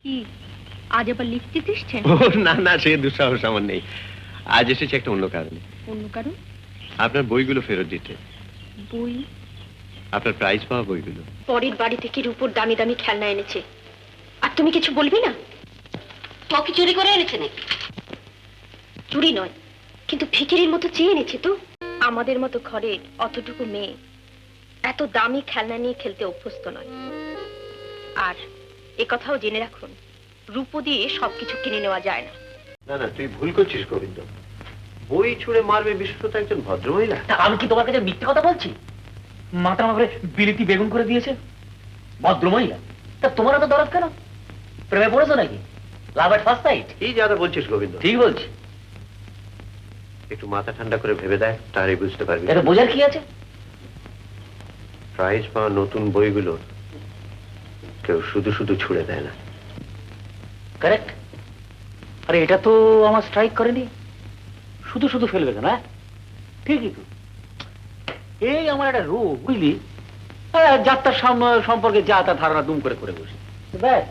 কি আজ আবার লিখতে এসেছেন? ও না না, সে দুঃসাহস আমার নেই। আজ এসেছে একটা অন্য কারণে। অন্য কারণ? আপনার বইগুলো ফেরত দিতে। বই? আপনার প্রাইজ পাওয়া বইগুলো। পরের বাড়ি থেকে রূপোর দামি দামি খেলনা এনেছে, আর তুমি কিছু বলবি না? তো কি চুরি করে এনেছে নাকি? চুরি নয়, কিন্তু ভিখিরির মতো চেয়ে এনেছে তো। আমাদের মতো ঘরে অতটুকু মেয়ে এত দামি খেলনা নিয়ে খেলতে অভ্যস্ত নয়। আর এ কথাও জেনে রাখুন, রূপো দিয়ে সবকিছু কিনে নেওয়া যায় না। না না, তুই ভুল করছিস গোবিন্দ। বই ছুঁড়ে মারবে বিশেষত একজন ভদ্রমহিলা? আমি কি তোমার কাছে মিথ্যে কথা বলছি? মাথা আমার বিলিতি বেগুন করে দিয়েছে ভদ্রমহিলা। তা তোমার তো দরদ কেন? প্রেমে পড়েছো নাকি? লাভ এট ফার্স্ট সাইট? এই যারা বলছিস গোবিন্দ। ঠিক বলছি। একটু মাথা ঠান্ডা করে ভেবে দেখ, তাহলেই বুঝতে পারবি। এটা বোঝার কি আছে? প্রাইজ পাওয়া নতুন বইগুলো কেউ শুধু শুধু ছুঁড়ে দেয় না। কারেক্ট। আরে এটা তো আমার স্ট্রাইক করেনি। শুধু শুধু ফেলবে কেন? ঠিকই তো। এই আমার একটা রোগ, বুঝলি? যাত্রার সম্পর্কে যা তা ধারণা দুম করে করে বসে। দেখ,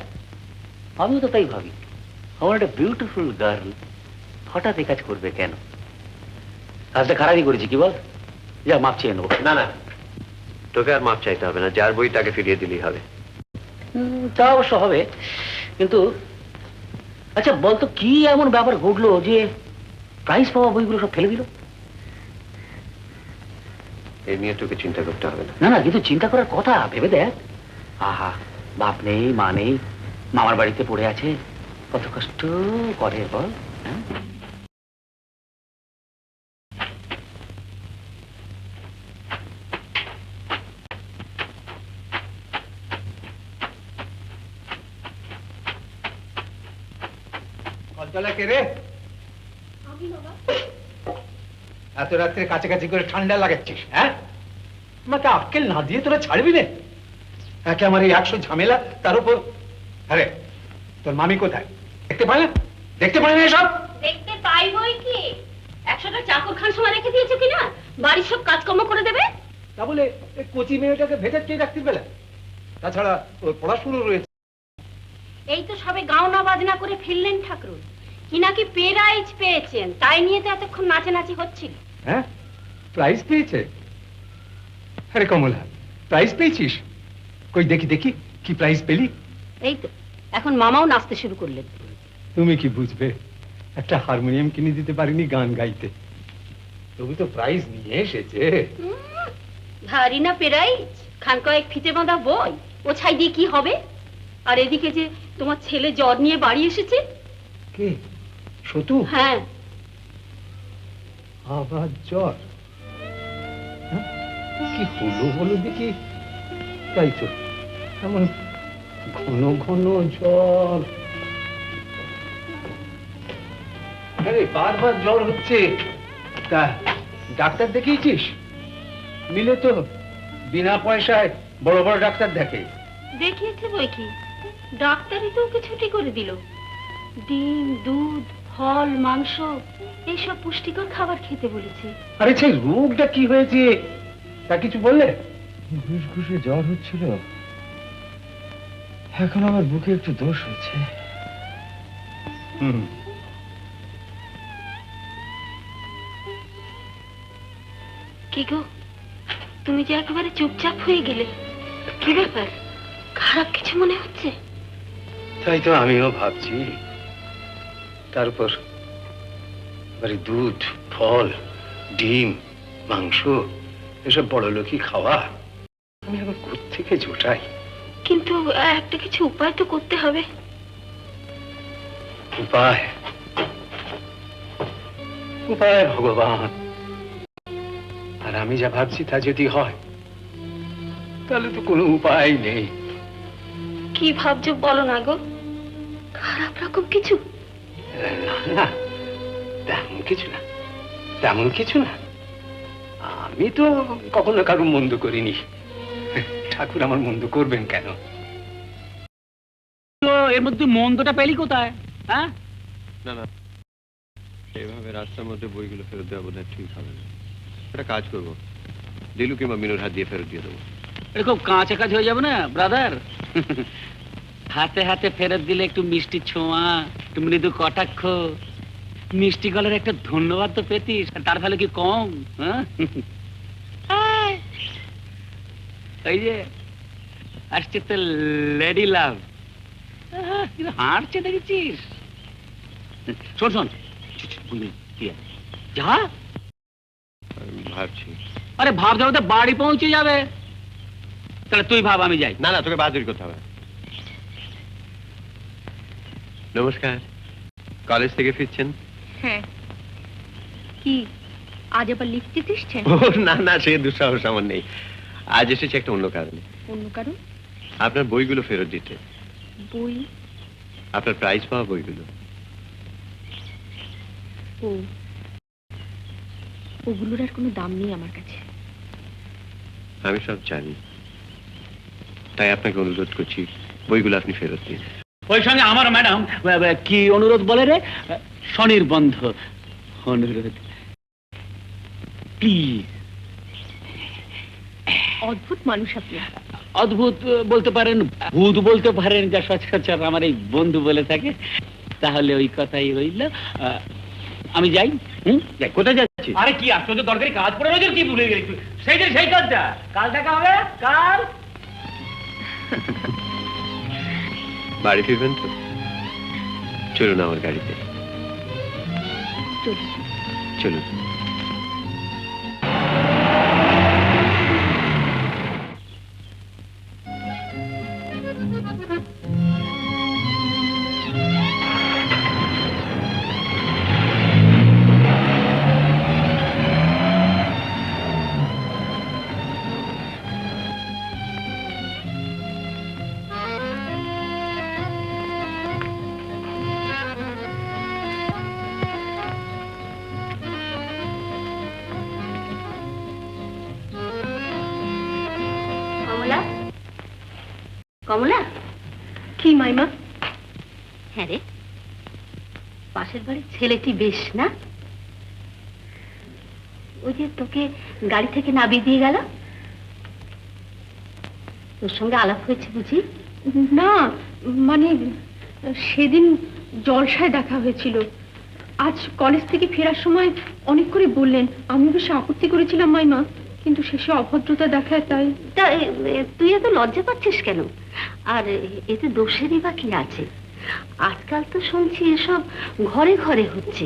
আমিও তো তাই ভাবি, আমার একটা বিউটিফুল গার্ল হঠাৎ এই কাজ করবে কেন? কাজটা খারাপই করেছি, কি বল? যা মাপ চেয়ে নেবো। না না, তোকে আর মাপ চাইতে হবে না, যার বই তাকে ফিরিয়ে দিলেই হবে। তা অবশ্য হবে, কিন্তু আচ্ছা বলতো কি এমন ব্যাপার ঘটলো যে প্রাইজ পাওয়া বইগুলো সব ফেলে দিল? এই নিয়ে তোকে চিন্তা করতে হবে না। না না, কিন্তু চিন্তা করার কথা, ভেবে দেখ। আহা, বাপ নেই, মা নেই, মামার বাড়িতে পড়ে আছে, কত কষ্ট করে বল। হ্যাঁ, কলতলা কে রে? এত রাত্রে কাছাকাছি করে ঠান্ডা লাগাচ্ছিস? হ্যাঁ, আমাকে আক্কেল না দিয়ে তোরা ছাড়বি না? একে আমার এই 100 ঝামেলা, তার উপর আরে তোর মামি কোথায়? দেখতে পাই না? দেখতে পাই না এসব? দেখতে পাই বই কি? 100টা চাকর খান সময় রেখে দিয়েছে কিনা বাড়ির সব কাজকর্ম করে দেবে? তা বলে এই কচি মেয়েটাকে ভেতর চেয়ে রাখতে পেলে? তাছাড়া ওর পড়াশুনো রয়েছে। এই তো সবে গাওনা বাজনা করে ফিরলেন ঠাকুর, কি নাকি প্রাইজ পেয়েছেন, তাই নিয়ে তো এতক্ষণ নাচানাচি হচ্ছিল। হ্যাঁ, প্রাইজ পেয়েছে? আরে কমলা, প্রাইজ পেয়েছিস? কই দেখি দেখি, কি প্রাইজ পেলি? এই তো এখন মামাও নাচতে শুরু করলেন। তুমি কি বুঝবে, একটা হারমোনিয়াম কিনে দিতে পারিনি গান গাইতে, তবু তো প্রাইজ নিয়ে এসেছে। ভারী না প্রাইজ, খান কয়েক ফিতে বাঁধা বই, ও ছাই দিয়ে কি হবে? আর এদিকে যে তোমার ছেলে জ্বর নিয়ে বাড়ি এসেছে। কে? সতু? হ্যাঁ। আবার জ্বর? হ্যাঁ? কি হলো বলো দেখি। তাই তো, এমন ঘন ঘন জ্বর। আরে বারবার জ্বর হচ্ছে, তা ডাক্তার দেখিয়েছিস? মিলে তো বিনা পয়সায় বড় বড় ডাক্তার দেখে। দেখিয়েছে বই কি, ডাক্তারই তো ওকে ছুটি করে দিল। ডিম, দুধ, ফল, মাংস এইসব পুষ্টিকর খাবার খেতে বলেছে। আরে সেই রোগটা কি হয়েছে তা কিছু বললে? ঘুষঘুষে জ্বর হচ্ছিল, এখন আমার বুকে একটু দোষ হয়েছে। কি গো, তুমি যে একেবারে চুপচাপ হয়ে গেলে, কি ব্যাপার? খারাপ কিছু মনে হচ্ছে? তাই তো আমিও ভাবছি। তারপর দুধ, ফল, ডিম, মাংস এসব বড় লোকই খাওয়া, আমি আবার কোত্থেকে জোটাই? কিন্তু একটা কিছু উপায় তো করতে হবে। উপায়? উপায় ভগবান। আর আমি যা ভাবছি তা যদি হয়, তাহলে তো কোনো উপায় নেই। কি ভাবছো বলো না গো, খারাপ রকম কিছু? না না, তেমন কিছু না, তেমন কিছু না। আমি তো কখনো কারো মন্দ করিনি, ঠাকুর আমার মন্দ করবেন কেন? এর মধ্যে মন্দটা পেলি কোথায়? হ্যাঁ, না না, এভাবে রাস্তার মধ্যে বইগুলো ফেরত দেওয়া বোধ হয় ঠিক হবে না। একটা কাজ করবো, দিলু কিংবা মিনুর হাত দিয়ে ফেরত দিয়ে দেবো। এটা খুব কাঁচা কাজ হয়ে যাবে না ব্রাদার? হাতে হাতে ফেরত দিলে একটু মিষ্টি ছোঁয়া, একটু মৃদু কটাক্ষ, মিষ্টি গলার একটা ধন্যবাদ তো পেতিস, আর তার ফলে কি কম? হ্যাঁ, ওই যে আসছে তো লেডি লাভ, হাঁটছে দেখেছিস? শোন শোন, যা। আমি ভাবছি। আরে ভাব, যাবে তো বাড়ি পৌঁছে যাবে। তাহলে তুই ভাব, আমি যাই। না না, তোকে বাহাদুরি করতে হবে। নমস্কার, কলেজ থেকে ফিরছেন? হ্যাঁ, কি আজ আবার লিফট দিতে এসছেন? ও না না, সে দুঃসাহস আমার নেই। আজ এসেছি একটা অন্য কারণে। অন্য কারণ? আপনার বইগুলো ফেরত দিতে। বই? আপনার প্রাইজ পাওয়া বইগুলো। ও, ওগুলোর আর কোনো দাম নেই আমার কাছে। আমি সব জানি, তাই আপনাকে অনুরোধ করছি বইগুলো আপনি ফেরত দিন। ওই সঙ্গে আমার ম্যাডাম কি অনুরোধ বলে রে? স্বনির্বন্ধ অনুরোধ, প্লিজ। অদ্ভুত মানুষ আপনি। অদ্ভুত বলতে পারেন, ভূত বলতে পারেন, যা সচরাচর আমার এই বন্ধু বলে থাকে। তাহলে ওই কথাই রইল, আমি যাই। যাই। কোথায় যাচ্ছি? আরে কি আশ্চর্য দরকারি কাজ পড়ে রয়েছে, কি ভুলে গেলি? সেই দিন সেই কাজটা, কাল দেখা হবে। কাল বাড়ি ফিরবেন তো? চলুন আমার গাড়িতে। চলুন। চলুন। কমলা, কমলা। কি মাইমা? হ্যাঁ রে, পাশের বাড়ির ছেলেটি বেশ না? ওই যে তোকে গাড়ি থেকে নামিয়ে দিয়ে গেল, তোর সঙ্গে আলাপ হয়েছে বুঝি? না, মানে সেদিন জলসায় দেখা হয়েছিল। আজ কলেজ থেকে ফেরার সময় অনেক করে বললেন। আমি বেশ আপত্তি করেছিলাম মাইমা, কিন্তু শেষে অভদ্রতা দেখায় তাই। তুই এত লজ্জা পাচ্ছিস কেন? আর এতে দোষেরই বা কি আছে? আজকাল তো শুনছি এসব ঘরে ঘরে হচ্ছে।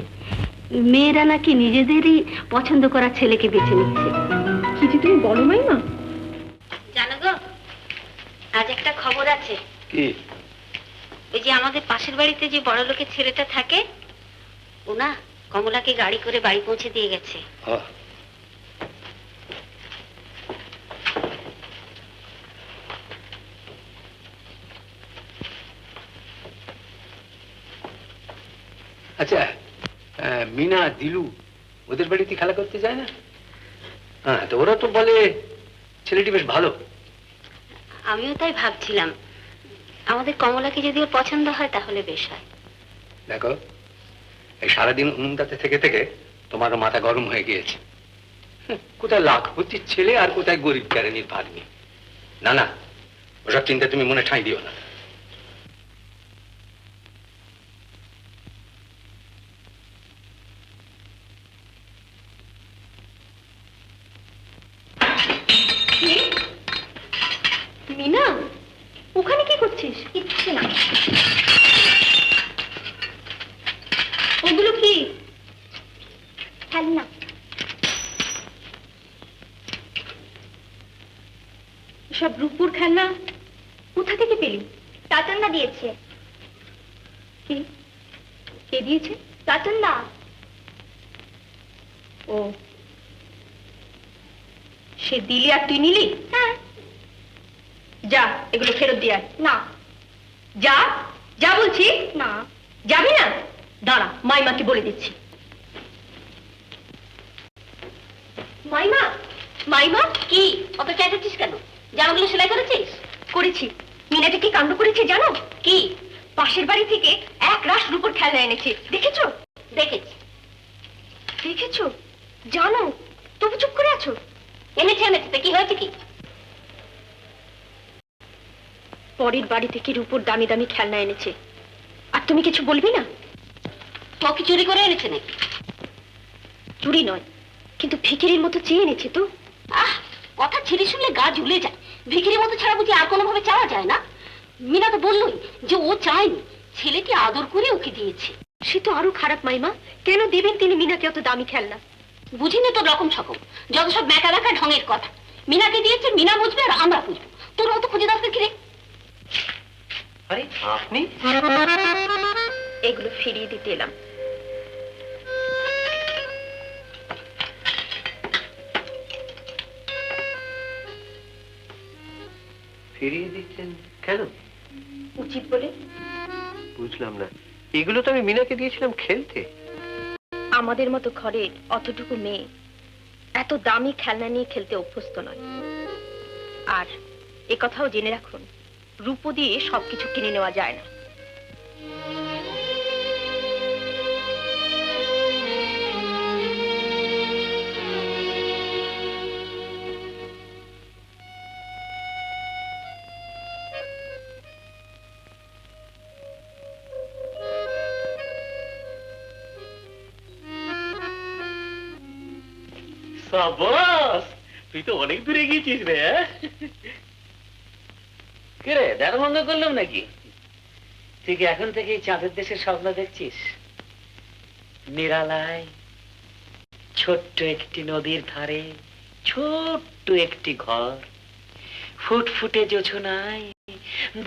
মেয়েরা নাকি নিজেদেরই পছন্দ করা ছেলেকে বেছে নিচ্ছে। কি যে তুমি বলো মাইমা? জানো গো, আজ একটা খবর আছে। কি? ওই যে আমাদের পাশের বাড়িতে যে বড় লোকের ছেলেটা থাকে, ও না কমলাকে গাড়ি করে বাড়ি পৌঁছে দিয়ে গেছে। আচ্ছা, মিনা দিলু ওদের বাড়িতে খেলা করতে যায় না? হ্যাঁ, তো ওরা তো বলে ছেলেটি বেশ ভালো। আমিও তাই ভাবছিলাম, আমাদের কমলাকে যদি ওর পছন্দ হয় তাহলে বেশ হয়। দেখো, এই সারাদিন উনুনটাতে থেকে থেকে তোমারও মাথা গরম হয়ে গিয়েছে। কোথায় লাখপতির ছেলে আর কোথায় গরিব ক্যারেনির ভাগ্নি। না না, ওসব চিন্তা তুমি মনে ঠাঁই দিও না। মিনা, ওখানে কি করছিস? কিচ্ছু না। ওগুলো কি? খেলনা। সব রূপুর খেলনা কোথা থেকে পেলি? চাচন্না দিয়েছে। কি? কে দিয়েছে? চাচন্না। ও, সে দিলি আর তুই নিলি? হ্যাঁ। যা, এগুলো ফেরত দিয়ে আয়। না। যা, যা বলছি। না। যাবি না? দাঁড়া, মাইমাকে বলে দিচ্ছি। মাইমা, মাইমা। কি অত চাইতেছিস কেন? জামাগুলো সেলাই করেছিস? করেছি। মিনাটি কি কাণ্ড করেছে জানো? কি? পাশের বাড়ি থেকে এক রাশ রূপোর খেলনা এনেছে। দেখেছো? দেখেছি। দেখেছো? জানো, তবু চুপ করে আছো। এনেছে এনেছে, তা কি হয়েছে কি? ও পরের বাড়ি থেকে রূপোর দামি দামি খেলনা এনেছে, আর তুমি কিছু বলবি না? তোকে চুরি করে এনেছে নাকি? চুরি নয়, কিন্তু ভিখিরির মতো চেয়ে এনেছে তো। কথা ছিঁড়ে শুনলে গা ঝুলে যায়। ভিখিরির মতো ছাড়া বুঝি আর কোনোভাবে চাওয়া যায় না? মিনা তো বললোই যে ও চায়নি, ছেলেটি আদর করে ওকে দিয়েছে। সে তো আরো খারাপ মাইমা, কেন দেবেন তিনি মিনাকে অত দামি খেলনা? বুঝিনি তোর রকম সকম, যত সব মেকা মেকা ঢঙের কথা। মিনাকে দিয়েছে, মিনা বুঝবে আর আমরা বুঝবো। তোর অত খুঁজে দরকার কি রে? আরে আপনি এগুলো ফিরিয়ে দিতে এলাম। ফিরিয়ে দিচ্ছেন কেন? উচিত বলে। বুঝলাম না। এগুলো তো আমি মিনাকে দিয়েছিলাম খেলতে। আমাদের মতো ঘরে অতটুকু মেয়ে এত দামি খেলনা নিয়ে খেলতে অভ্যস্ত নয়। আর এ কথাও জেনে রাখুন, রূপো দিয়ে সবকিছু কিনে নেওয়া যায় না। সাবাস, তুই তো অনেক দূরে গিয়েছিস রে। কে রে, দেখা বন্ধ করলাম নাকি? তুই কি এখন থেকে চাঁদের দেশের স্বপ্ন দেখছিস? নিরালায় ছোট্ট একটি নদীর ধারে ছোট্ট একটি ঘর, ফুটফুটে জোছনায়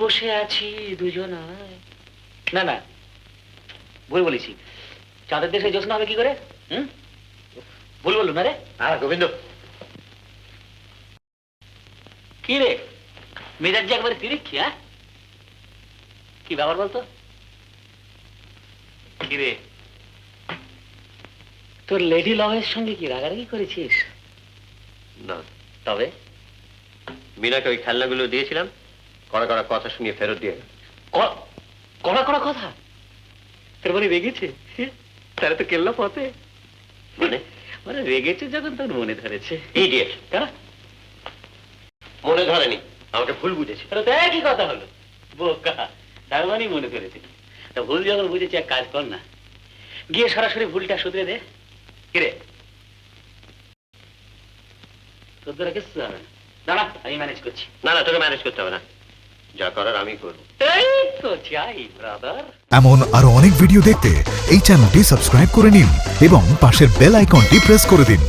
বসে আছি দুজনায়। না না, ভুল বলেছি। চাঁদের দেশে জোছনা হবে কি করে? ভুল বললো না রে? গোবিন্দ, কি রে, মেজাজ যে একবারে তিরিক্ষি? হ্যাঁ, কি ব্যাপার বলতো? কি রে, তোর লেডি লভের সঙ্গে কি রাগারাগি করেছিস? না, তবে মিনাকে ওই খেলনাগুলো দিয়েছিলাম, কড়া কড়া কথা শুনিয়ে ফেরত দিয়ে গেল। কড়া কড়া কথা? তোর মানে রেগেছে? তারা তো কেল্লা পথে। মানে মানে রেগেছে যখন তোর মনে ধরেছে। ইডিয়েট, কেন মনে ধরেনি, আমাকে ভুল বুঝেছে। দেখ কি কথা হলো, বোকা। তার মানেই মনে করেছে। তা ভুল যখন বুঝেছি, এক কাজ কর না, গিয়ে সরাসরি ভুলটা শুধরে দে। কিরে, তোর দ্বারা কিছু হবে না। দাঁড়া, আমি ম্যানেজ করছি। না না, তোকে ম্যানেজ করতে হবে না, যা করার আমি করবো। এই তো চাই ব্রাদার। এমন আরো অনেক ভিডিও দেখতে এই চ্যানেলটি সাবস্ক্রাইব করে নিন এবং পাশের বেল আইকনটি প্রেস করে দিন।